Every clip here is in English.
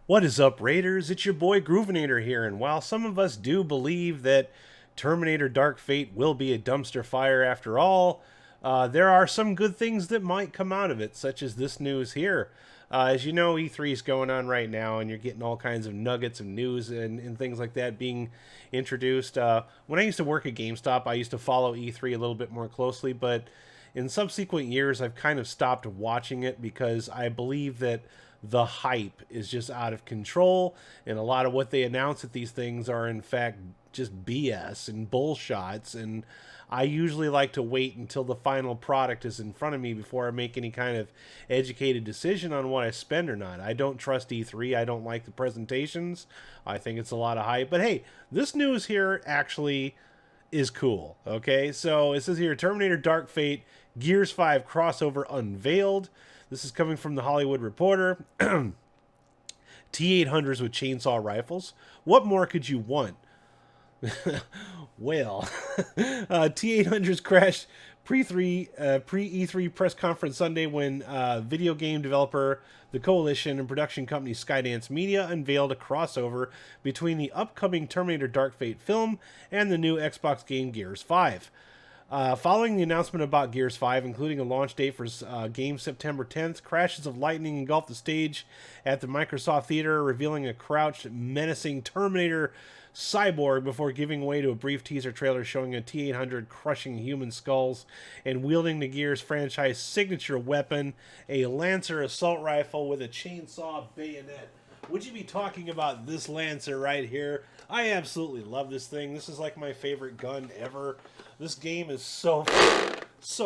What is up, Raiders? It's your boy Groovinator here, and while some of us do believe that Terminator Dark Fate will be a dumpster fire after all, there are some good things that might come out of it, such as this news here. As you know, E3 is going on right now, and you're getting all kinds of nuggets of news and things like that being introduced. When I used to work at GameStop, I used to follow E3 a little bit more closely, but in subsequent years, I've kind of stopped watching it because I believe that the hype is just out of control, and a lot of what they announce at these things are in fact just BS and bullshots. And I usually like to wait until the final product is in front of me before I make any kind of educated decision on what I spend or not. I don't trust E3. I don't like the presentations. I think it's a lot of hype. But hey, this news here actually is cool. Okay, so it says here Terminator Dark Fate Gears 5 crossover unveiled. This is coming from the Hollywood Reporter. T-800s with chainsaw rifles. What more could you want? Well, T-800s crashed pre-E3 press conference Sunday when video game developer, the Coalition, and production company Skydance Media unveiled a crossover between the upcoming Terminator Dark Fate film and the new Xbox game Gears 5. Following the announcement about Gears 5, including a launch date for game September 10th, crashes of lightning engulfed the stage at the Microsoft Theater, revealing a crouched, menacing Terminator cyborg before giving way to a brief teaser trailer showing a T-800 crushing human skulls and wielding the Gears franchise signature weapon, a Lancer assault rifle with a chainsaw bayonet. Would you be talking about this Lancer right here? I absolutely love this thing. This is like my favorite gun ever. This game is so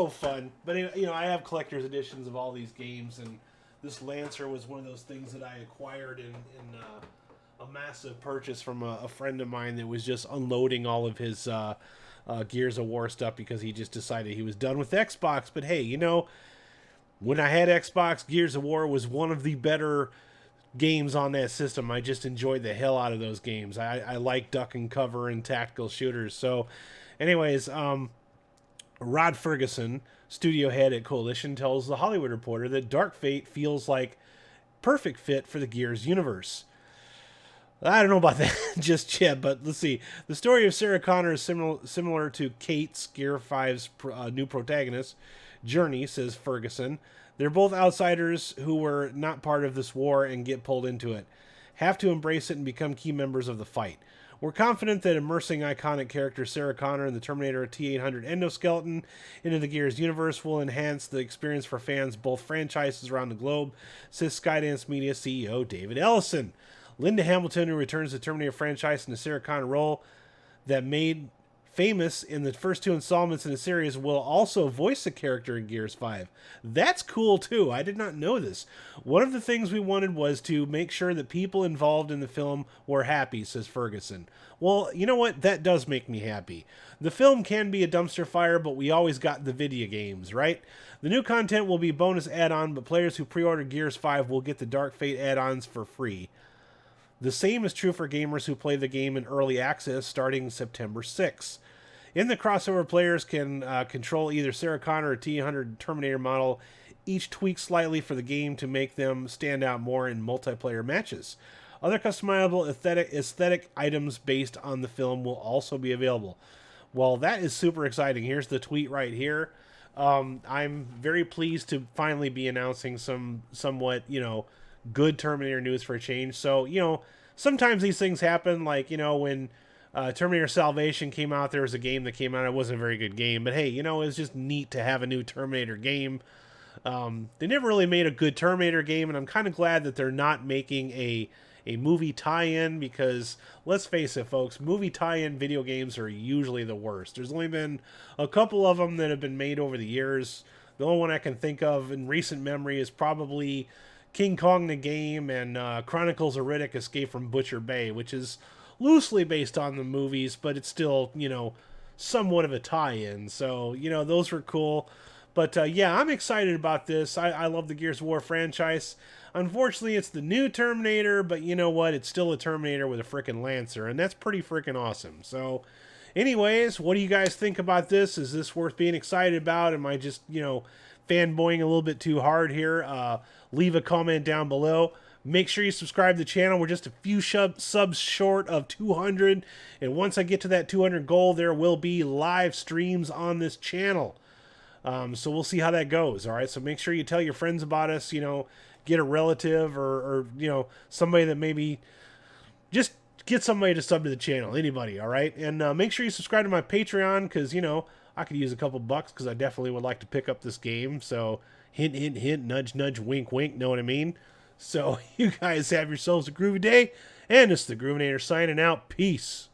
fun. But you know, I have collector's editions of all these games, and this Lancer was one of those things that I acquired in a massive purchase from a friend of mine that was just unloading all of his Gears of War stuff because he just decided he was done with Xbox. But hey, you know, when I had Xbox, Gears of War was one of the better games on that system. I just enjoyed the hell out of those games. I like duck and cover and tactical shooters. So anyways, Rod Ferguson, studio head at Coalition, tells the Hollywood Reporter that Dark Fate feels like perfect fit for the Gears universe. I don't know about that just yet, but let's see. The story of Sarah Connor is similar to Kate's Gear 5's new protagonist, Journey, says Ferguson. They're both outsiders who were not part of this war and get pulled into it, have to embrace it and become key members of the fight. We're confident that immersing iconic character Sarah Connor and the Terminator T-800 endoskeleton into the Gears universe will enhance the experience for fans both franchises around the globe, says Skydance Media CEO David Ellison. Linda Hamilton, who returns to the Terminator franchise in the Sarah Connor role that made famous in the first two installments in the series, will also voice the character in Gears 5. That's cool too. I did not know this. One of the things we wanted was to make sure that people involved in the film were happy, says Ferguson. Well, you know what? That does make me happy. The film can be a dumpster fire, but we always got the video games, right? The new content will be a bonus add-on, but players who pre-order Gears 5 will get the Dark Fate add-ons for free. The same is true for gamers who play the game in early access starting September 6th. In the crossover, players can control either Sarah Connor or T-100 Terminator model, each tweaked slightly for the game to make them stand out more in multiplayer matches. Other customizable aesthetic items based on the film will also be available. Well, that is super exciting. Here's the tweet right here. I'm very pleased to finally be announcing somewhat, good Terminator news for a change. So, sometimes these things happen, like, when Terminator Salvation came out, there was a game that came out, it wasn't a very good game, but hey, it was just neat to have a new Terminator game. They never really made a good Terminator game, and I'm kind of glad that they're not making a movie tie-in, because let's face it, folks, movie tie-in video games are usually the worst. There's only been a couple of them that have been made over the years. The only one I can think of in recent memory is probably King Kong the Game and Chronicles of Riddick Escape from Butcher Bay, which is loosely based on the movies, but it's still, somewhat of a tie-in. So, those were cool. But yeah, I'm excited about this. I love the Gears of War franchise. Unfortunately, it's the new Terminator, but you know what? It's still a Terminator with a frickin' Lancer, and that's pretty frickin' awesome. So, anyways, what do you guys think about this? Is this worth being excited about? Am I just, fanboying a little bit too hard here? Leave a comment down below. Make sure you subscribe to the channel. We're just a few subs short of 200. And once I get to that 200 goal, there will be live streams on this channel. So we'll see how that goes. All right. So make sure you tell your friends about us, get a relative or somebody that maybe just get somebody to sub to the channel. Anybody. All right. And make sure you subscribe to my Patreon because, I could use a couple bucks because I definitely would like to pick up this game. So hint, hint, hint, nudge, nudge, wink, wink. Know what I mean? So you guys have yourselves a groovy day. And it's the Groovinator signing out. Peace.